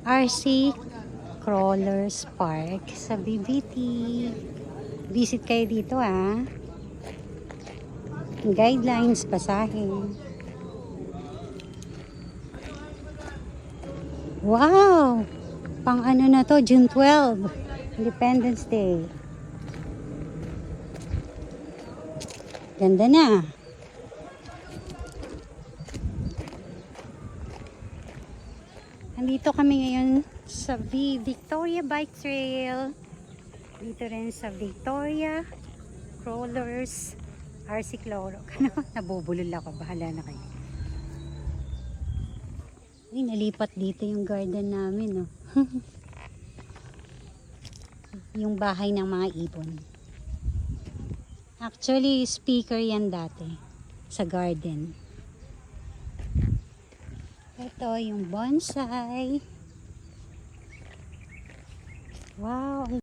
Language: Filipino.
RC Crawlers Park sa BBT. Visit kayo dito Guidelines, pasahe. Wow! Pang ano na to, June 12, Independence Day. Ganda na. Andito kami ngayon sa Victoria Bike Trail. Dito rin sa Victoria Crawlers RC Cloro. Nabubulol ako, bahala na kayo. Ay, nalipat dito yung garden namin, yung bahay ng mga ibon. Actually, speaker yan dati sa garden. Ito yung bonsai. Wow!